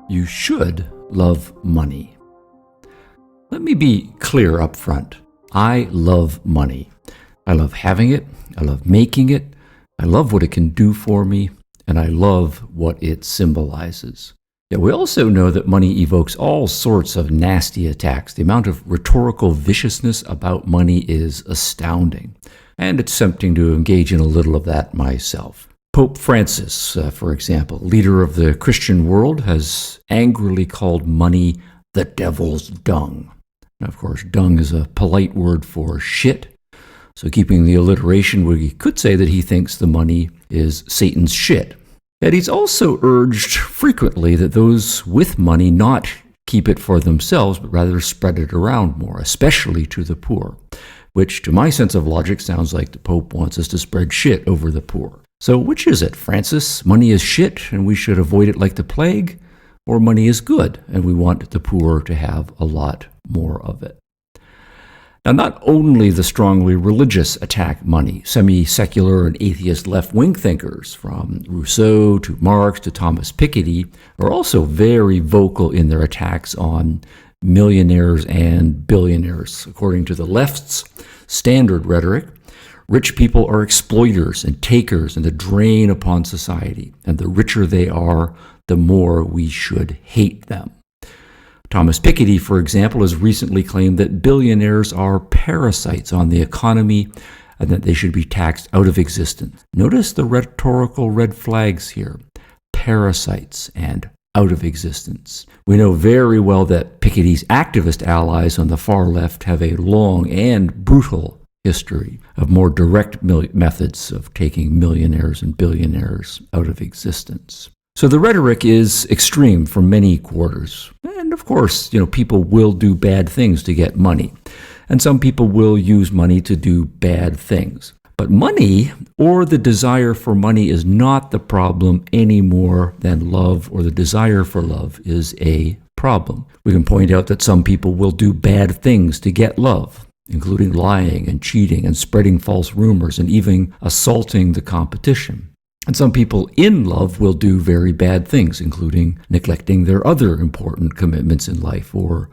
You should love money. Let me be clear up front. I love money. I love having it. I love making it. I love what it can do for me. And I love what it symbolizes. Yet we also know that money evokes all sorts of nasty attacks. The amount of rhetorical viciousness about money is astounding. And it's tempting to engage in a little of that myself. Pope Francis, for example, leader of the Christian world, has angrily called money the devil's dung. Now, of course, dung is a polite word for shit. So keeping the alliteration, we could say that he thinks the money is Satan's shit. Yet he's also urged frequently that those with money not keep it for themselves, but rather spread it around more, especially to the poor, which to my sense of logic sounds like the Pope wants us to spread shit over the poor. So which is it, Francis? Money is shit and we should avoid it like the plague? Or money is good and we want the poor to have a lot more of it? Now, not only the strongly religious attack money, semi-secular and atheist left-wing thinkers, from Rousseau to Marx to Thomas Piketty, are also very vocal in their attacks on millionaires and billionaires. According to the left's standard rhetoric, rich people are exploiters and takers and a drain upon society, and the richer they are, the more we should hate them. Thomas Piketty, for example, has recently claimed that billionaires are parasites on the economy and that they should be taxed out of existence. Notice the rhetorical red flags here: parasites and out of existence. We know very well that Piketty's activist allies on the far left have a long and brutal history of more direct methods of taking millionaires and billionaires out of existence. So the rhetoric is extreme from many quarters. And of course, people will do bad things to get money. And some people will use money to do bad things. But money, or the desire for money, is not the problem any more than love or the desire for love is a problem. We can point out that some people will do bad things to get love, including lying and cheating and spreading false rumors and even assaulting the competition. And some people in love will do very bad things, including neglecting their other important commitments in life or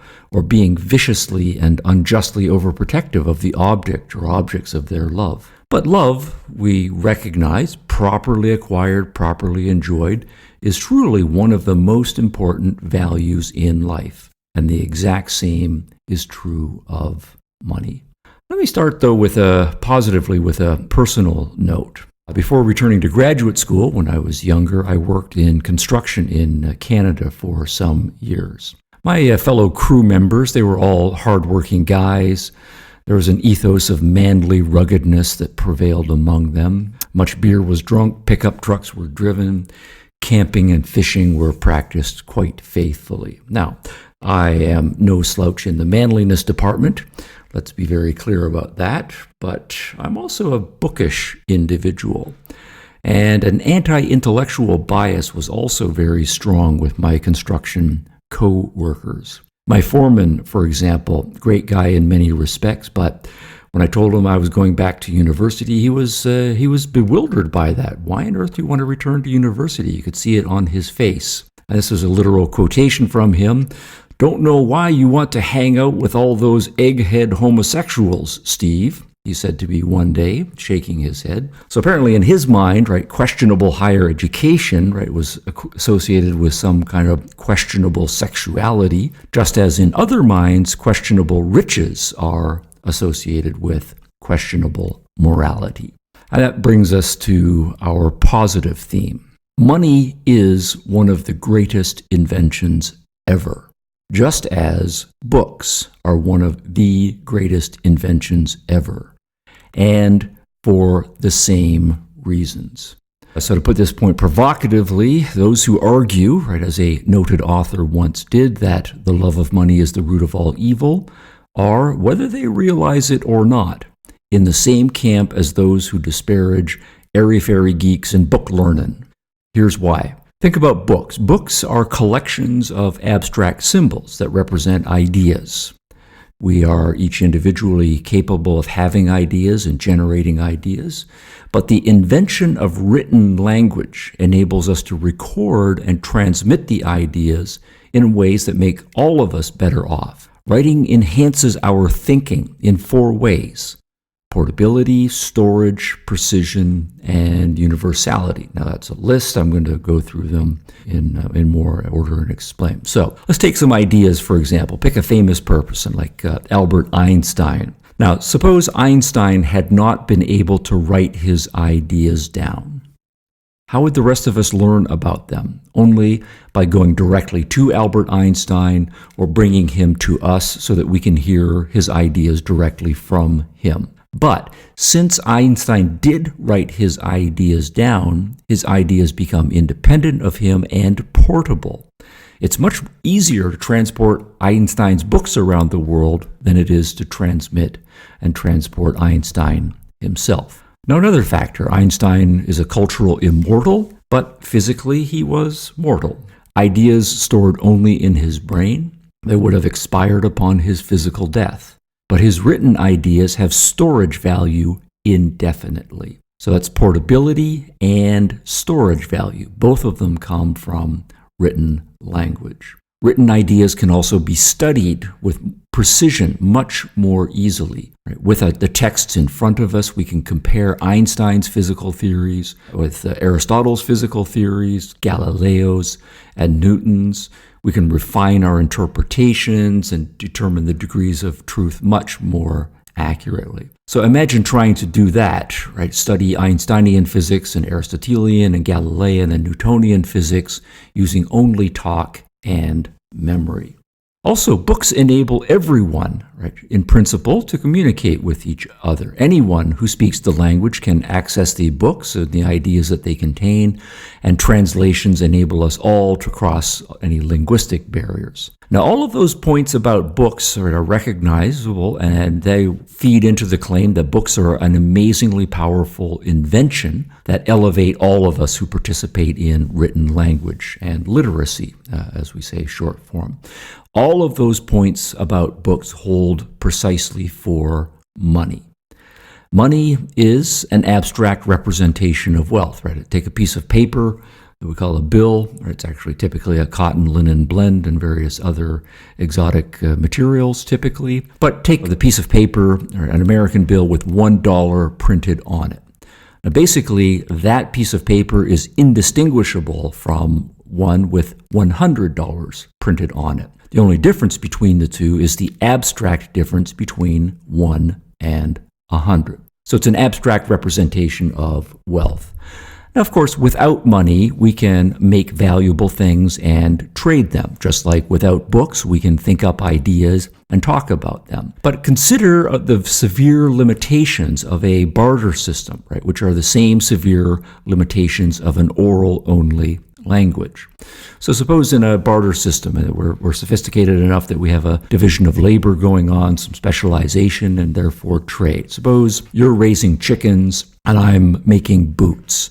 being viciously and unjustly overprotective of the object or objects of their love. But love, we recognize, properly acquired, properly enjoyed, is truly one of the most important values in life. And the exact same is true of money. Let me start, though, positively with a personal note. Before returning to graduate school, when I was younger, I worked in construction in Canada for some years. My fellow crew members, they were all hardworking guys. There was an ethos of manly ruggedness that prevailed among them. Much beer was drunk, pickup trucks were driven, camping and fishing were practiced quite faithfully. Now, I am no slouch in the manliness department. Let's be very clear about that. But I'm also a bookish individual. And an anti-intellectual bias was also very strong with my construction co-workers. My foreman, for example, great guy in many respects, but when I told him I was going back to university, he was bewildered by that. Why on earth do you want to return to university? You could see it on his face. And this is a literal quotation from him. "Don't know why you want to hang out with all those egghead homosexuals, Steve," he said to me one day, shaking his head. So apparently in his mind, questionable higher education, was associated with some kind of questionable sexuality, just as in other minds, questionable riches are associated with questionable morality. And that brings us to our positive theme. Money is one of the greatest inventions ever, just as books are one of the greatest inventions ever, and for the same reasons. So to put this point provocatively, those who argue, as a noted author once did, that the love of money is the root of all evil, are, whether they realize it or not, in the same camp as those who disparage airy-fairy geeks and book learning. Here's why. Think about books. Books are collections of abstract symbols that represent ideas. We are each individually capable of having ideas and generating ideas, but the invention of written language enables us to record and transmit the ideas in ways that make all of us better off. Writing enhances our thinking in 4 ways: portability, storage, precision, and universality. Now that's a list. I'm going to go through them in more order and explain. So let's take some ideas, for example. Pick a famous person like Albert Einstein. Now, suppose Einstein had not been able to write his ideas down. How would the rest of us learn about them? Only by going directly to Albert Einstein or bringing him to us so that we can hear his ideas directly from him. But since Einstein did write his ideas down, his ideas become independent of him and portable. It's much easier to transport Einstein's books around the world than it is to transmit and transport Einstein himself. Now, another factor, Einstein is a cultural immortal, but physically he was mortal. Ideas stored only in his brain, they would have expired upon his physical death. But his written ideas have storage value indefinitely. So that's portability and storage value. Both of them come from written language. Written ideas can also be studied with precision much more easily. Right? With the texts in front of us, we can compare Einstein's physical theories with Aristotle's physical theories, Galileo's and Newton's. We can refine our interpretations and determine the degrees of truth much more accurately. So imagine trying to do that, right? Study Einsteinian physics and Aristotelian and Galilean and Newtonian physics using only talk and memory. Also, books enable everyone, right, in principle, to communicate with each other. Anyone who speaks the language can access the books and the ideas that they contain, and translations enable us all to cross any linguistic barriers. Now, all of those points about books are recognizable, and they feed into the claim that books are an amazingly powerful invention that elevate all of us who participate in written language and literacy, as we say, short form. All of those points about books hold precisely for money. Money is an abstract representation of wealth, right? Take a piece of paper that we call a bill, or it's actually typically a cotton linen blend and various other exotic materials typically. But take the piece of paper, or an American bill with $1 printed on it. Now basically, that piece of paper is indistinguishable from one with $100 printed on it. The only difference between the two is the abstract difference between 1 and 100. So it's an abstract representation of wealth. Now, of course, without money, we can make valuable things and trade them. Just like without books, we can think up ideas and talk about them. But consider the severe limitations of a barter system, right, which are the same severe limitations of an oral-only language. So suppose in a barter system, we're sophisticated enough that we have a division of labor going on, some specialization, and therefore trade. Suppose you're raising chickens and I'm making boots,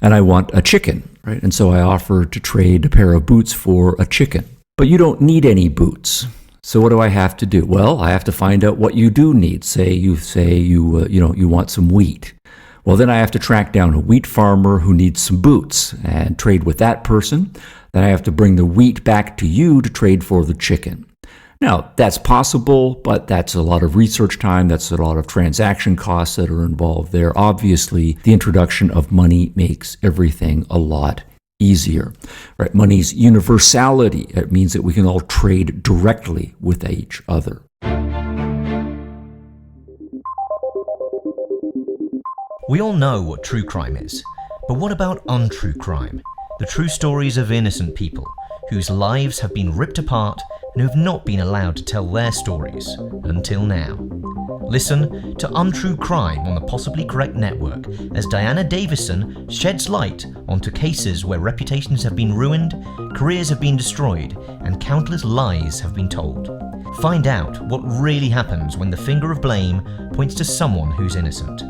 and I want a chicken, right? And so I offer to trade a pair of boots for a chicken. But you don't need any boots. So what do I have to do? Well, I have to find out what you do need. You want some wheat. Well, then I have to track down a wheat farmer who needs some boots and trade with that person. Then I have to bring the wheat back to you to trade for the chicken. Now, that's possible, but that's a lot of research time. That's a lot of transaction costs that are involved there. Obviously, the introduction of money makes everything a lot easier. Right? Money's universality. It means that we can all trade directly with each other. We all know what true crime is, but what about untrue crime? The true stories of innocent people whose lives have been ripped apart and who have not been allowed to tell their stories until now. Listen to Untrue Crime on the Possibly Correct Network as Diana Davison sheds light onto cases where reputations have been ruined, careers have been destroyed, and countless lies have been told. Find out what really happens when the finger of blame points to someone who's innocent.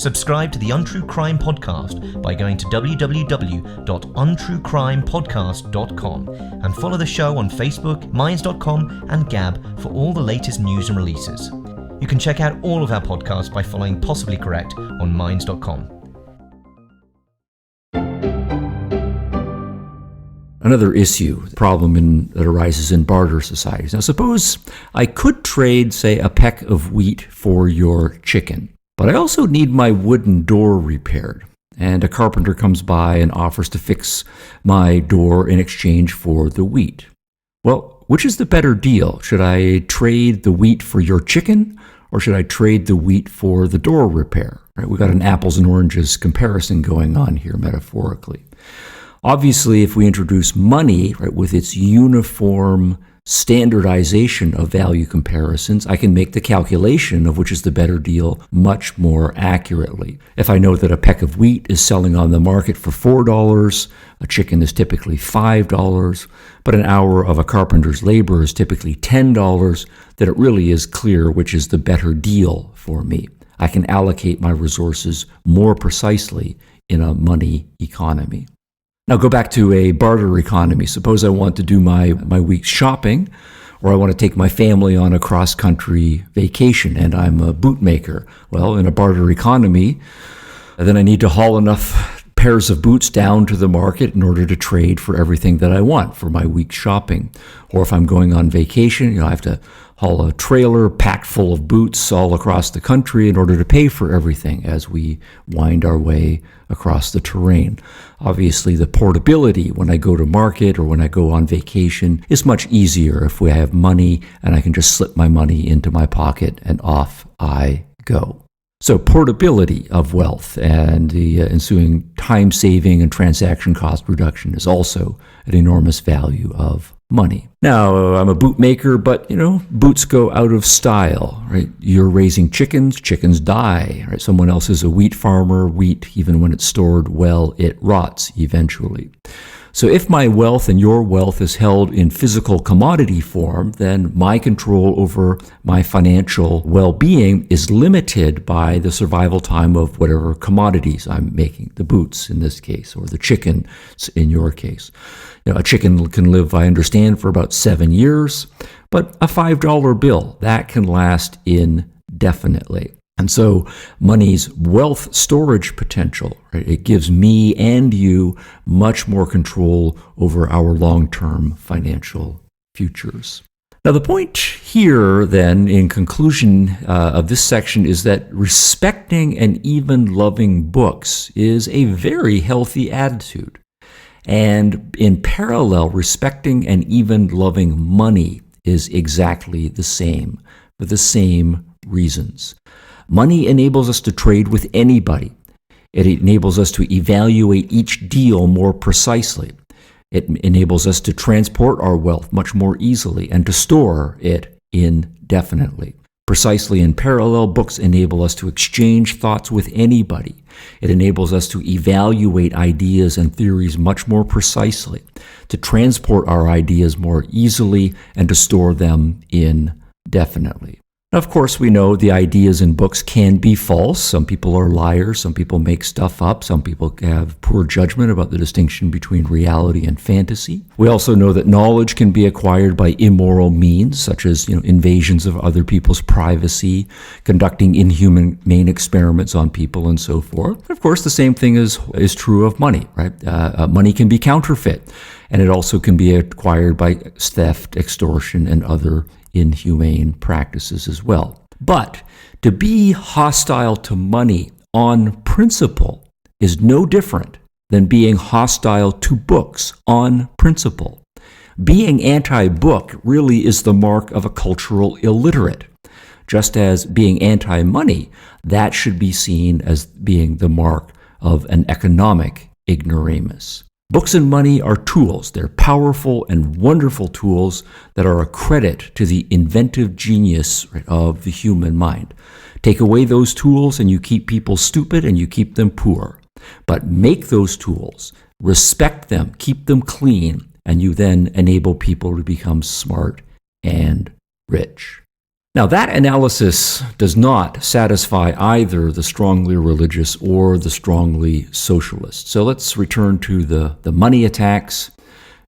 Subscribe to the Untrue Crime Podcast by going to www.untruecrimepodcast.com and follow the show on Facebook, Minds.com and Gab for all the latest news and releases. You can check out all of our podcasts by following Possibly Correct on Minds.com. Another issue, problem that arises in barter societies. Now, suppose I could trade, say, a peck of wheat for your chicken, but I also need my wooden door repaired, and a carpenter comes by and offers to fix my door in exchange for the wheat. Well, which is the better deal? Should I trade the wheat for your chicken, or should I trade the wheat for the door repair? Right? We've got an apples and oranges comparison going on here metaphorically. Obviously, if we introduce money, right, with its uniform standardization of value comparisons, I can make the calculation of which is the better deal much more accurately. If I know that a peck of wheat is selling on the market for $4, a chicken is typically $5, but an hour of a carpenter's labor is typically $10, then it really is clear which is the better deal for me. I can allocate my resources more precisely in a money economy. Now go back to a barter economy. Suppose I want to do my week's shopping, or I want to take my family on a cross-country vacation, and I'm a bootmaker. Well, in a barter economy, then I need to haul enough pairs of boots down to the market in order to trade for everything that I want for my week's shopping. Or if I'm going on vacation, I have to haul a trailer packed full of boots all across the country in order to pay for everything as we wind our way across the terrain. Obviously, the portability when I go to market or when I go on vacation is much easier if I have money and I can just slip my money into my pocket and off I go. So portability of wealth and the ensuing time saving and transaction cost reduction is also an enormous value of money. Now, I'm a bootmaker, but, boots go out of style, right? You're raising chickens, chickens die, right? Someone else is a wheat farmer, wheat, even when it's stored well, it rots eventually. So if my wealth and your wealth is held in physical commodity form, then my control over my financial well-being is limited by the survival time of whatever commodities I'm making, the boots in this case, or the chicken in your case. A chicken can live, I understand, for about 7 years, but a $5 bill, that can last indefinitely. And so money's wealth storage potential, right, it gives me and you much more control over our long-term financial futures. Now, the point here, then, in conclusion of this section is that respecting and even loving books is a very healthy attitude. And in parallel, respecting and even loving money is exactly the same, for the same reasons. Money enables us to trade with anybody. It enables us to evaluate each deal more precisely. It enables us to transport our wealth much more easily and to store it indefinitely. Precisely in parallel, books enable us to exchange thoughts with anybody. It enables us to evaluate ideas and theories much more precisely, to transport our ideas more easily, and to store them indefinitely. Now, of course, we know the ideas in books can be false. Some people are liars. Some people make stuff up. Some people have poor judgment about the distinction between reality and fantasy. We also know that knowledge can be acquired by immoral means, such as invasions of other people's privacy, conducting inhumane experiments on people, and so forth. Of course, the same thing is true of money, right? Money can be counterfeit, and it also can be acquired by theft, extortion, and other inhumane practices as well. But to be hostile to money on principle is no different than being hostile to books on principle. Being anti-book really is the mark of a cultural illiterate. Just as being anti-money, that should be seen as being the mark of an economic ignoramus. Books and money are tools. They're powerful and wonderful tools that are a credit to the inventive genius of the human mind. Take away those tools and you keep people stupid and you keep them poor. But make those tools, respect them, keep them clean, and you then enable people to become smart and rich. Now, that analysis does not satisfy either the strongly religious or the strongly socialist. So let's return to the money attacks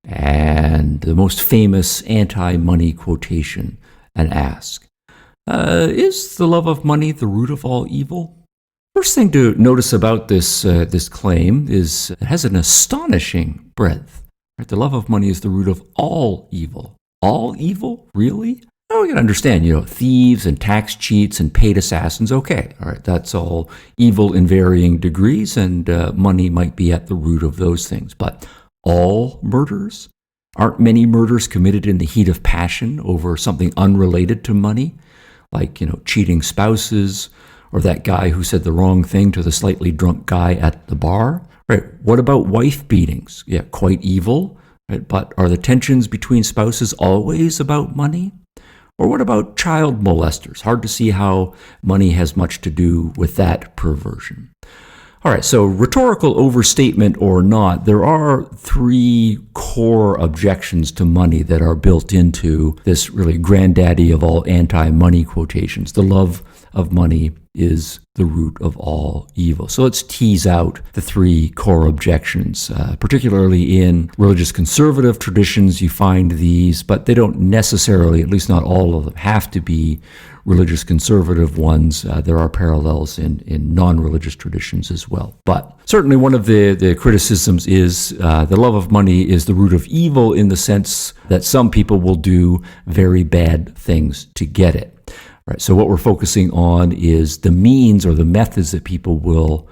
and the most famous anti-money quotation and ask, is the love of money the root of all evil? First thing to notice about this claim is it has an astonishing breadth. Right? The love of money is the root of all evil. All evil? Really? Oh, we can understand, thieves and tax cheats and paid assassins. Okay, all right, that's all evil in varying degrees, and money might be at the root of those things. But all murders? Aren't many murders committed in the heat of passion over something unrelated to money? Like, cheating spouses, or that guy who said the wrong thing to the slightly drunk guy at the bar? Right, what about wife beatings? Yeah, quite evil, right? But are the tensions between spouses always about money? Or what about child molesters? Hard to see how money has much to do with that perversion. All right, so rhetorical overstatement or not, there are three core objections to money that are built into this really granddaddy of all anti-money quotations. The love of money is the root of all evil. So let's tease out the three core objections. Particularly in religious conservative traditions, you find these, but they don't necessarily, at least not all of them, have to be religious conservative ones. There are parallels in non-religious traditions as well. But certainly one of the criticisms is the love of money is the root of evil in the sense that some people will do very bad things to get it. Right. So what we're focusing on is the means or the methods that people will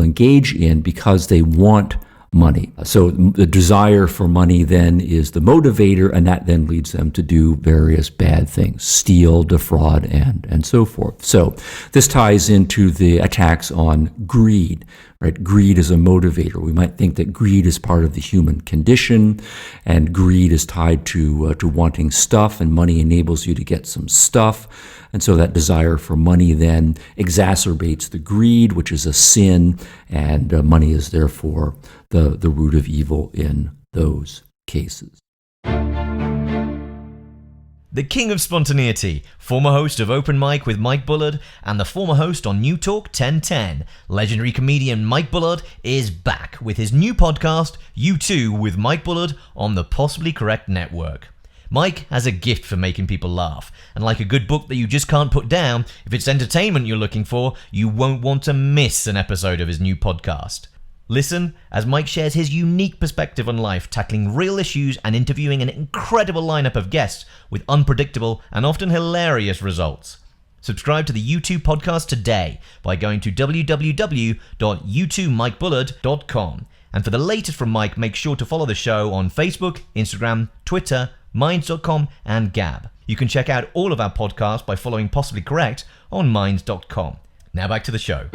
engage in because they want money. So the desire for money then is the motivator, and that then leads them to do various bad things, steal, defraud, and so forth. So this ties into the attacks on greed. Right? Greed is a motivator. We might think that greed is part of the human condition, and greed is tied to wanting stuff, and money enables you to get some stuff. And so that desire for money then exacerbates the greed, which is a sin, and money is therefore the root of evil in those cases. The king of spontaneity, former host of Open Mic with Mike Bullard, and the former host on New Talk 1010, legendary comedian Mike Bullard is back with his new podcast, You Too, with Mike Bullard on the Possibly Correct Network. Mike has a gift for making people laugh, and like a good book that you just can't put down, if it's entertainment you're looking for, you won't want to miss an episode of his new podcast. Listen as Mike shares his unique perspective on life, tackling real issues and interviewing an incredible lineup of guests with unpredictable and often hilarious results. Subscribe to the U2 podcast today by going to www.u2mikebullard.com. And for the latest from Mike, make sure to follow the show on Facebook, Instagram, Twitter, Minds.com, and Gab. You can check out all of our podcasts by following Possibly Correct on Minds.com. Now back to the show.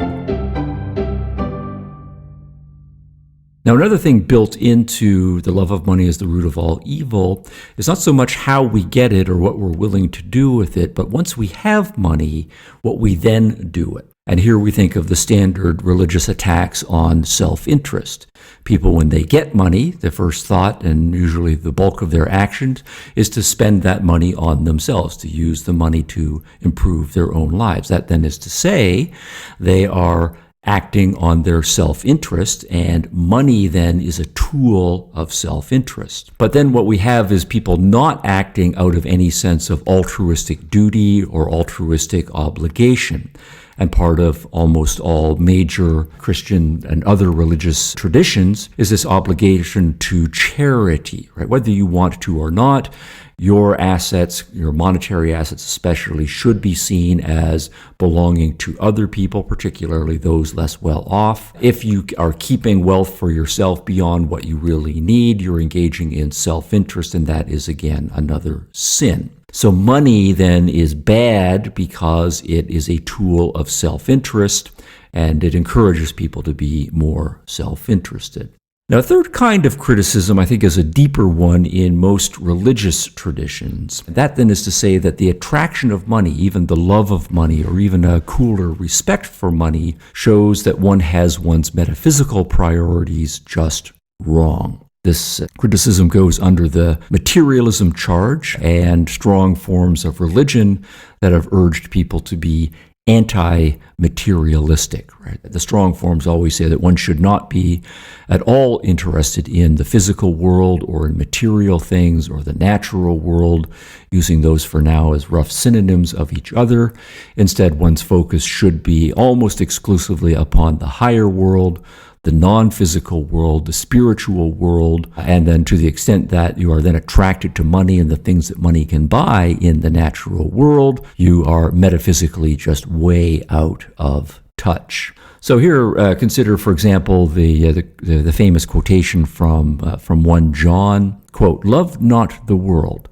Now, another thing built into the love of money as the root of all evil is not so much how we get it or what we're willing to do with it, but once we have money, what we then do with it. And here we think of the standard religious attacks on self-interest. People, when they get money, the first thought, and usually the bulk of their actions, is to spend that money on themselves, to use the money to improve their own lives. That then is to say they are acting on their self-interest, and money then is a tool of self-interest. But then what we have is people not acting out of any sense of altruistic duty or altruistic obligation. And part of almost all major Christian and other religious traditions is this obligation to charity, right? Whether you want to or not, your assets, your monetary assets especially, should be seen as belonging to other people, particularly those less well off. If you are keeping wealth for yourself beyond what you really need, you're engaging in self-interest, and that is, again, another sin. So money then is bad because it is a tool of self-interest, and it encourages people to be more self-interested. Now, a third kind of criticism, I think, is a deeper one in most religious traditions. That then is to say that the attraction of money, even the love of money, or even a cooler respect for money, shows that one has one's metaphysical priorities just wrong. This criticism goes under the materialism charge and strong forms of religion that have urged people to be anti-materialistic, right? The strong forms always say that one should not be at all interested in the physical world or in material things or the natural world, using those for now as rough synonyms of each other. Instead, one's focus should be almost exclusively upon the higher world, the non-physical world, the spiritual world, and then to the extent that you are then attracted to money and the things that money can buy in the natural world, you are metaphysically just way out of touch. So here, consider, for example, the famous quotation from 1 John, quote, "Love not the world,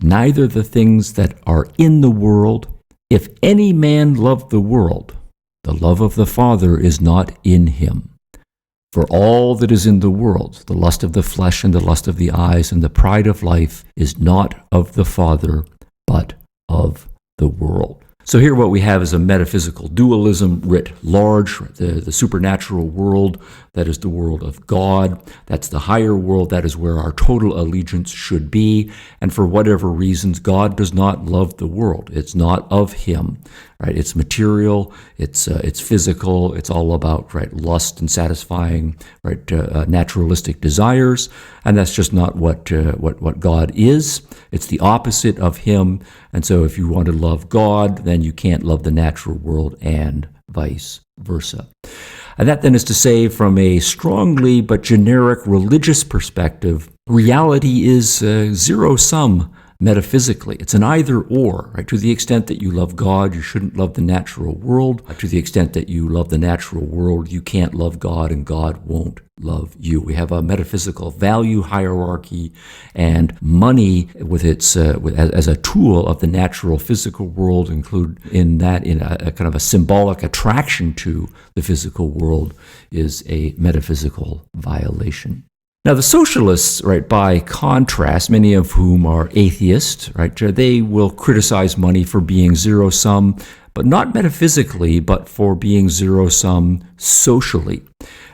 neither the things that are in the world. If any man love the world, the love of the Father is not in him. For all that is in the world, the lust of the flesh and the lust of the eyes and the pride of life, is not of the Father, but of the world." So here what we have is a metaphysical dualism writ large, the supernatural world, that is the world of God. That's the higher world. That is where our total allegiance should be. And for whatever reasons, God does not love the world. It's not of him, right? It's material. It's physical. It's all about, right, lust and satisfying, right, naturalistic desires. And that's just not what God is. It's the opposite of him. And so if you want to love God, then you can't love the natural world, and vice versa. And that then is to say, from a strongly but generic religious perspective, reality is zero-sum metaphysically. It's an either-or, right? To the extent that you love God, you shouldn't love the natural world. To the extent that you love the natural world, you can't love God, and God won't love you. We have a metaphysical value hierarchy, and money with its as a tool of the natural physical world, include in a kind of a symbolic attraction to the physical world, is a metaphysical violation. Now, the socialists, right, by contrast, many of whom are atheists, right, they will criticize money for being zero-sum, but not metaphysically, but for being zero-sum socially.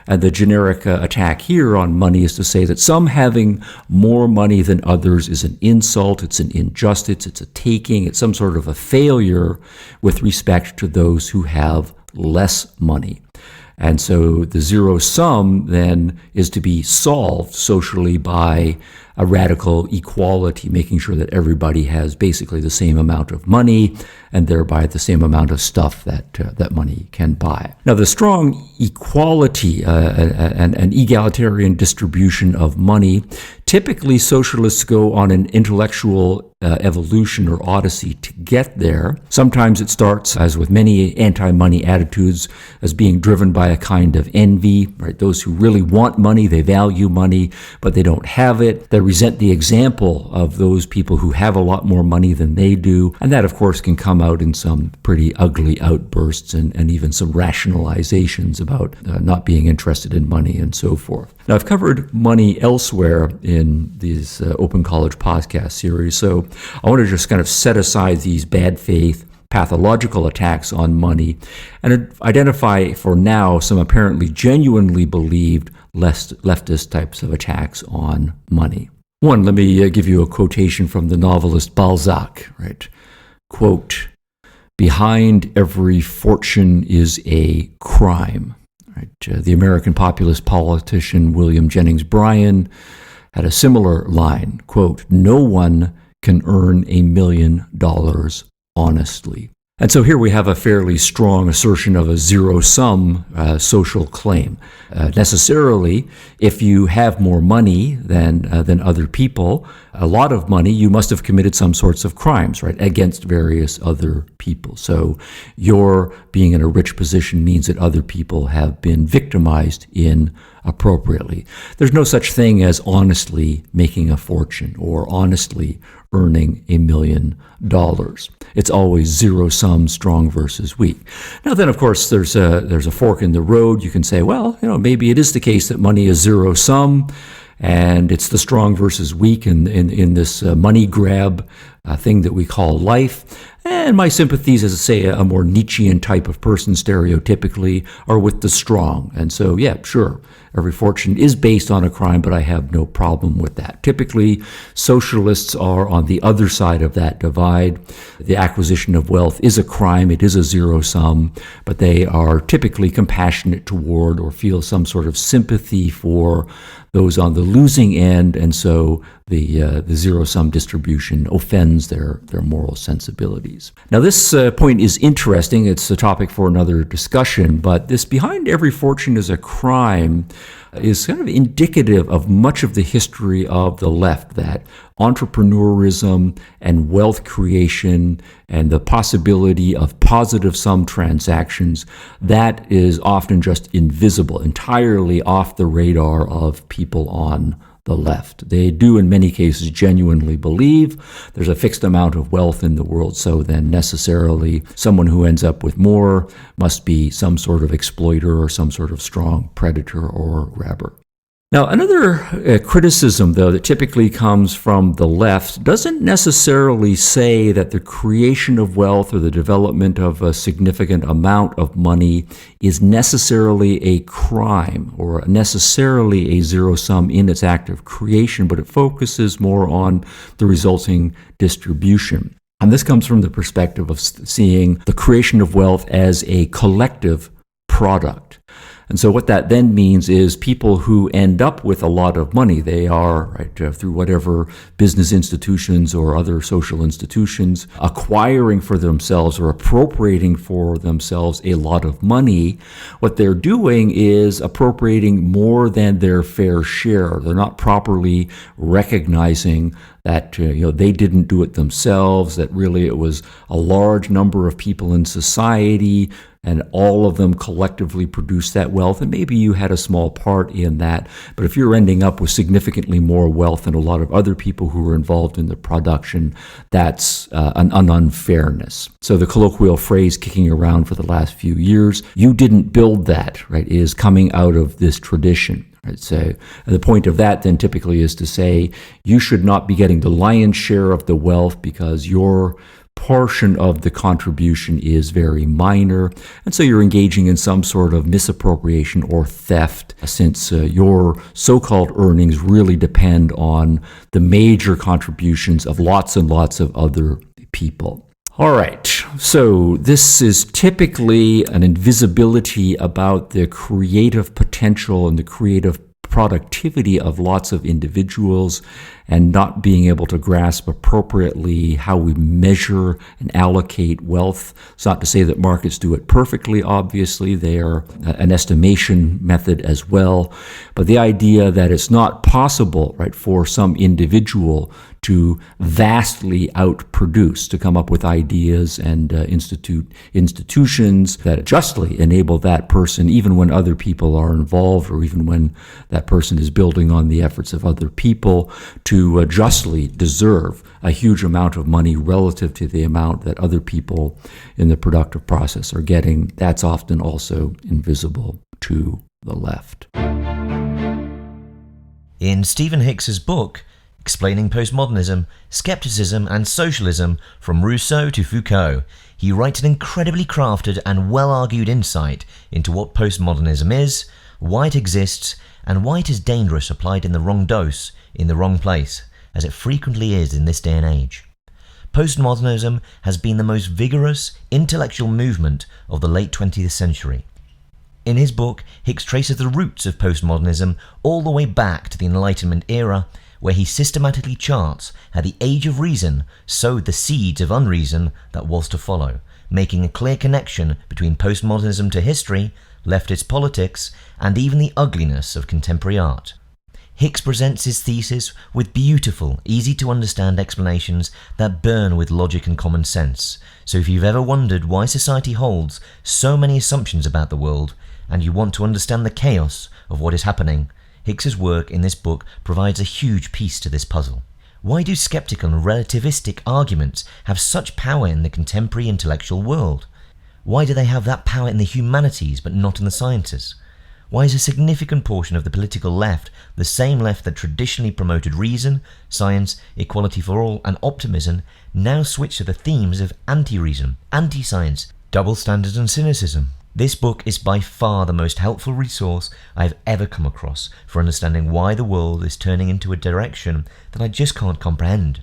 And the generic attack here on money is to say that some having more money than others is an insult, it's an injustice, it's a taking, it's some sort of a failure with respect to those who have less money. And so the zero sum then is to be solved socially by a radical equality, making sure that everybody has basically the same amount of money and thereby the same amount of stuff that money can buy. Now, the strong equality and an egalitarian distribution of money, typically socialists go on an intellectual evolution or odyssey to get there. Sometimes it starts, as with many anti-money attitudes, as being driven by a kind of envy, right? Those who really want money, they value money, but they don't have it. They resent the example of those people who have a lot more money than they do. And that, of course, can come out in some pretty ugly outbursts and even some rationalizations about not being interested in money and so forth. Now, I've covered money elsewhere in these Open College podcast series, so I want to just kind of set aside these bad faith pathological attacks on money and identify for now some apparently genuinely believed leftist types of attacks on money. One, let me give you a quotation from the novelist Balzac, right? Quote, "Behind every fortune is a crime." Right? The American populist politician William Jennings Bryan had a similar line, quote, "No one can earn $1 million honestly." And so here we have a fairly strong assertion of a zero-sum social claim. Necessarily, if you have more money than other people, a lot of money, you must have committed some sorts of crimes, right, against various other people. So your being in a rich position means that other people have been victimized inappropriately. There's no such thing as honestly making a fortune or honestly earning $1 million. It's always zero-sum, strong versus weak. Now then, of course, there's a fork in the road. You can say, well, maybe it is the case that money is zero-sum, and it's the strong versus weak in this money grab thing that we call life. And my sympathies, as I say, a more Nietzschean type of person stereotypically, are with the strong. And so, yeah, sure, every fortune is based on a crime, but I have no problem with that. Typically, socialists are on the other side of that divide. The acquisition of wealth is a crime, it is a zero sum, but they are typically compassionate toward or feel some sort of sympathy for those on the losing end, and so the zero-sum distribution offends their moral sensibilities. Now, this point is interesting. It's a topic for another discussion, but this behind every fortune is a crime is kind of indicative of much of the history of the left, that entrepreneurism and wealth creation and the possibility of positive sum transactions, that is often just invisible, entirely off the radar of people on the left. They do in many cases genuinely believe there's a fixed amount of wealth in the world, so then necessarily someone who ends up with more must be some sort of exploiter or some sort of strong predator or grabber. Now, another criticism, though, that typically comes from the left doesn't necessarily say that the creation of wealth or the development of a significant amount of money is necessarily a crime or necessarily a zero sum in its act of creation, but it focuses more on the resulting distribution. And this comes from the perspective of seeing the creation of wealth as a collective product. And so what that then means is people who end up with a lot of money, they are, right, through whatever business institutions or other social institutions, acquiring for themselves or appropriating for themselves a lot of money. What they're doing is appropriating more than their fair share. They're not properly recognizing that they didn't do it themselves, that really it was a large number of people in society and all of them collectively produced that wealth, and maybe you had a small part in that. But if you're ending up with significantly more wealth than a lot of other people who were involved in the production, that's an unfairness. So the colloquial phrase kicking around for the last few years, "you didn't build that," right, is coming out of this tradition. Right? So the point of that then typically is to say you should not be getting the lion's share of the wealth because your portion of the contribution is very minor, and so you're engaging in some sort of misappropriation or theft, since your so-called earnings really depend on the major contributions of lots and lots of other people. All right, so this is typically an invisibility about the creative potential and the creative productivity of lots of individuals, and not being able to grasp appropriately how we measure and allocate wealth. It's not to say that markets do it perfectly, obviously. They are an estimation method as well. But the idea that it's not possible, right, for some individual to vastly outproduce, to come up with ideas and institutions that justly enable that person, even when other people are involved or even when that person is building on the efforts of other people, to justly deserve a huge amount of money relative to the amount that other people in the productive process are getting. That's often also invisible to the left. In Stephen Hicks's book, Explaining Postmodernism, Skepticism and Socialism from Rousseau to Foucault, he writes an incredibly crafted and well-argued insight into what postmodernism is, why it exists, and why it is dangerous applied in the wrong dose, in the wrong place, as it frequently is in this day and age. Postmodernism has been the most vigorous intellectual movement of the late 20th century. In his book, Hicks traces the roots of postmodernism all the way back to the Enlightenment era, where he systematically charts how the Age of Reason sowed the seeds of unreason that was to follow, making a clear connection between postmodernism to history, leftist politics, and even the ugliness of contemporary art. Hicks presents his thesis with beautiful, easy-to-understand explanations that burn with logic and common sense. So if you've ever wondered why society holds so many assumptions about the world, and you want to understand the chaos of what is happening, Hicks's work in this book provides a huge piece to this puzzle. Why do skeptical and relativistic arguments have such power in the contemporary intellectual world? Why do they have that power in the humanities but not in the sciences? Why is a significant portion of the political left, the same left that traditionally promoted reason, science, equality for all, and optimism, now switch to the themes of anti-reason, anti-science, double standards and cynicism? This book is by far the most helpful resource I've ever come across for understanding why the world is turning into a direction that I just can't comprehend.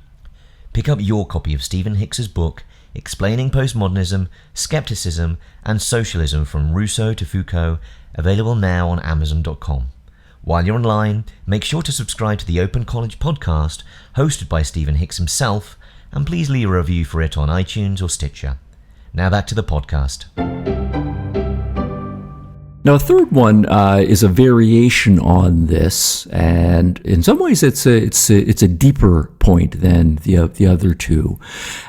Pick up your copy of Stephen Hicks's book, Explaining Postmodernism, Skepticism, and Socialism from Rousseau to Foucault, available now on Amazon.com. While you're online, make sure to subscribe to the Open College podcast, hosted by Stephen Hicks himself, and please leave a review for it on iTunes or Stitcher. Now back to the podcast. Now, a third one is a variation on this, and in some ways it's a deeper point than the other two,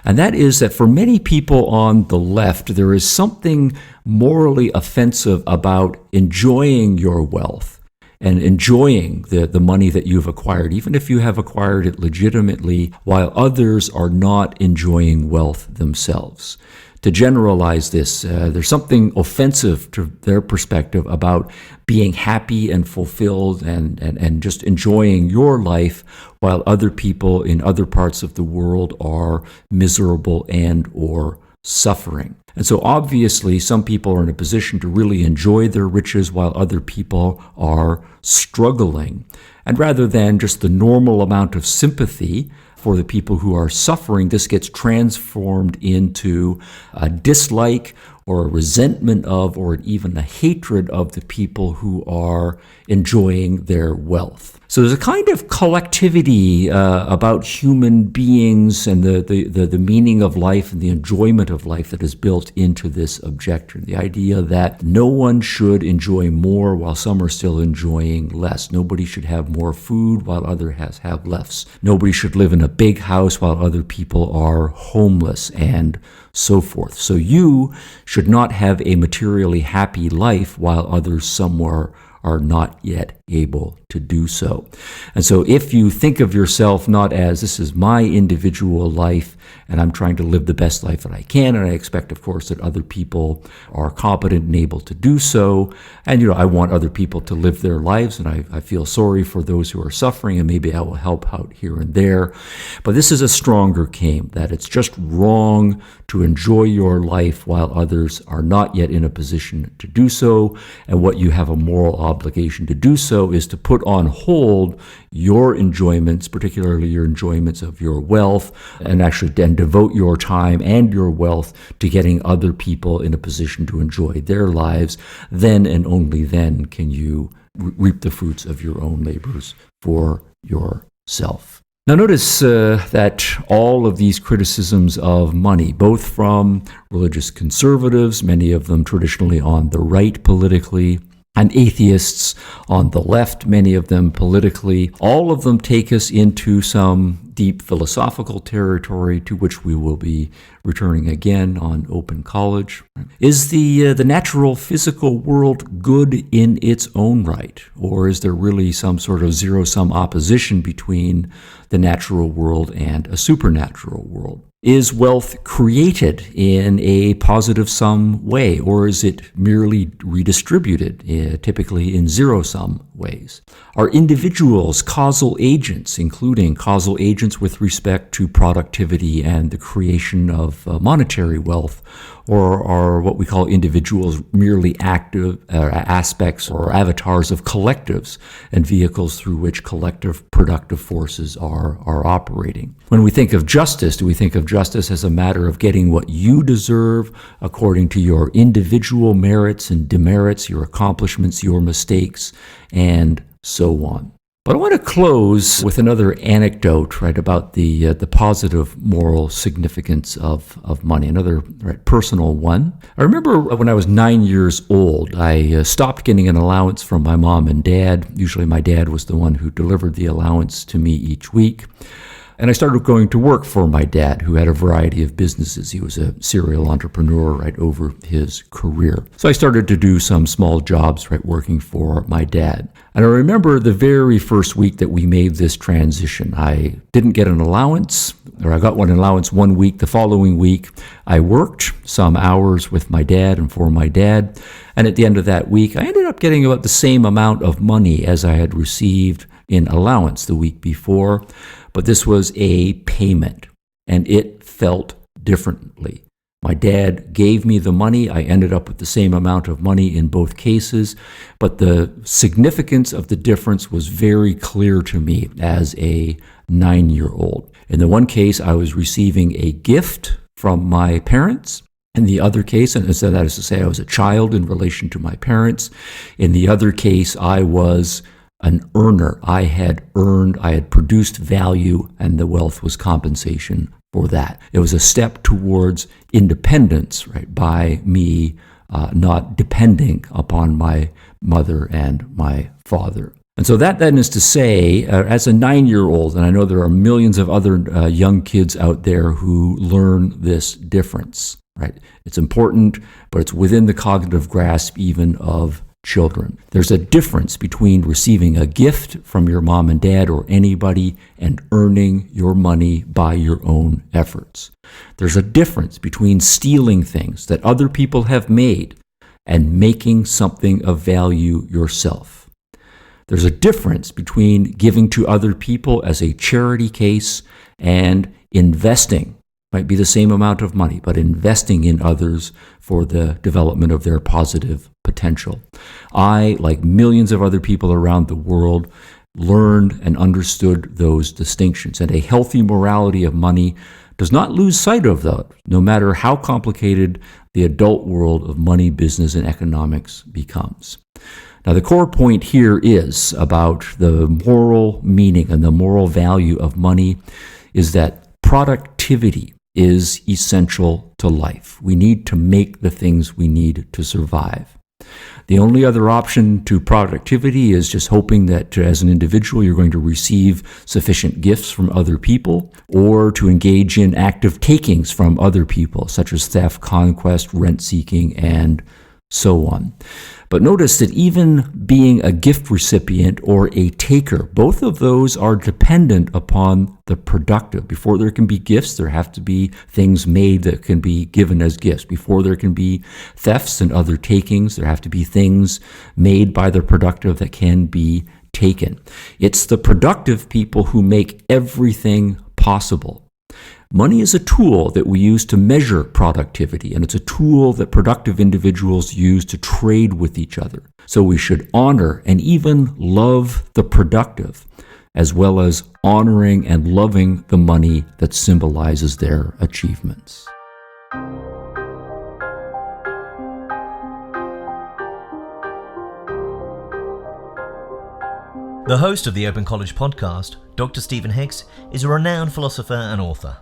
and that is that for many people on the left, there is something morally offensive about enjoying your wealth and enjoying the money that you've acquired, even if you have acquired it legitimately, while others are not enjoying wealth themselves. To generalize this, there's something offensive to their perspective about being happy and fulfilled and just enjoying your life while other people in other parts of the world are miserable and or suffering. And so obviously some people are in a position to really enjoy their riches while other people are struggling. And rather than just the normal amount of sympathy for the people who are suffering, this gets transformed into a dislike or a resentment of, or even a hatred of the people who are enjoying their wealth. So there's a kind of collectivity about human beings and the meaning of life and the enjoyment of life that is built into this objection. The idea that no one should enjoy more while some are still enjoying less. Nobody should have more food while others have less. Nobody should live in a big house while other people are homeless, and so forth. So you should not have a materially happy life while others somewhere are not yet able to do so. And so if you think of yourself not as this is my individual life and I'm trying to live the best life that I can, and I expect, of course, that other people are competent and able to do so, and I want other people to live their lives, and I feel sorry for those who are suffering, and maybe I will help out here and there. But this is a stronger claim that it's just wrong to enjoy your life while others are not yet in a position to do so, and what you have a moral obligation to do so is to put on hold your enjoyments, particularly your enjoyments of your wealth, and actually then devote your time and your wealth to getting other people in a position to enjoy their lives. Then and only then can you reap the fruits of your own labors for yourself. Now notice that all of these criticisms of money, both from religious conservatives, many of them traditionally on the right politically, and atheists on the left, many of them politically, all of them take us into some deep philosophical territory to which we will be returning again on Open College. Is the natural physical world good in its own right? Or is there really some sort of zero-sum opposition between the natural world and a supernatural world? Is wealth created in a positive-sum way, or is it merely redistributed, typically in zero-sum ways? Are individuals causal agents, including causal agents with respect to productivity and the creation of monetary wealth, or are what we call individuals merely active aspects or avatars of collectives and vehicles through which collective productive forces are operating? When we think of justice, do we think of justice as a matter of getting what you deserve according to your individual merits and demerits, your accomplishments, your mistakes, and so on? But I want to close with another anecdote, right, about the positive moral significance of money, another personal one. I remember when I was 9 years old, I stopped getting an allowance from my mom and dad. Usually my dad was the one who delivered the allowance to me each week. And I started going to work for my dad, who had a variety of businesses. He was a serial entrepreneur right over his career. So I started to do some small jobs, right, working for my dad. And I remember the very first week that we made this transition. I didn't get an allowance, or I got one allowance one week. The following week, I worked some hours with my dad and for my dad. And at the end of that week, I ended up getting about the same amount of money as I had received in allowance the week before. But this was a payment, and it felt differently. My dad gave me the money. I ended up with the same amount of money in both cases, but the significance of the difference was very clear to me as a 9-year-old. In the one case, I was receiving a gift from my parents. In the other case, and so that is to say, I was a child in relation to my parents. In the other case, I was an earner. I had earned, I had produced value, and the wealth was compensation for that. It was a step towards independence, right, by me not depending upon my mother and my father. And so that then is to say, as a 9-year-old, and I know there are millions of other young kids out there who learn this difference, right? It's important, but it's within the cognitive grasp even of children. There's a difference between receiving a gift from your mom and dad or anybody and earning your money by your own efforts. There's a difference between stealing things that other people have made and making something of value yourself. There's a difference between giving to other people as a charity case and investing. Might be the same amount of money, but investing in others for the development of their positive potential. I, like millions of other people around the world, learned and understood those distinctions. And a healthy morality of money does not lose sight of that, no matter how complicated the adult world of money, business, and economics becomes. Now, the core point here is about the moral meaning and the moral value of money is that productivity is essential to life. We need to make the things we need to survive. The only other option to productivity is just hoping that as an individual you're going to receive sufficient gifts from other people or to engage in active takings from other people, such as theft, conquest, rent-seeking, and so on. But notice that even being a gift recipient or a taker, both of those are dependent upon the productive. Before there can be gifts, there have to be things made that can be given as gifts. Before there can be thefts and other takings, there have to be things made by the productive that can be taken. It's the productive people who make everything possible. Money is a tool that we use to measure productivity, and it's a tool that productive individuals use to trade with each other. So we should honor and even love the productive, as well as honoring and loving the money that symbolizes their achievements. The host of the Open College podcast, Dr. Stephen Hicks, is a renowned philosopher and author.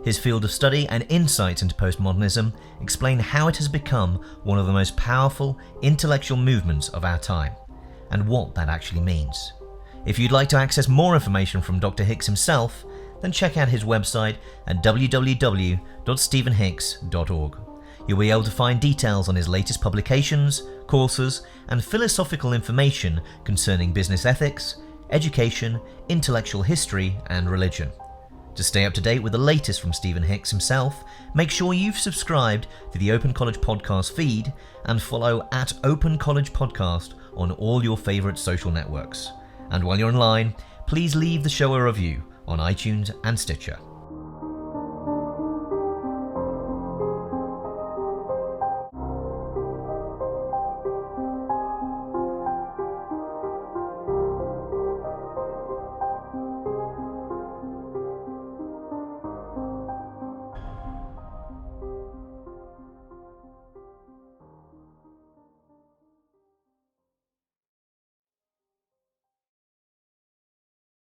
His field of study and insights into postmodernism explain how it has become one of the most powerful intellectual movements of our time, and what that actually means. If you'd like to access more information from Dr. Hicks himself, then check out his website at www.stephenhicks.org. You'll be able to find details on his latest publications, courses, and philosophical information concerning business ethics, education, intellectual history, and religion. To stay up to date with the latest from Stephen Hicks himself, make sure you've subscribed to the Open College Podcast feed and follow at Open College Podcast on all your favourite social networks. And while you're online, please leave the show a review on iTunes and Stitcher.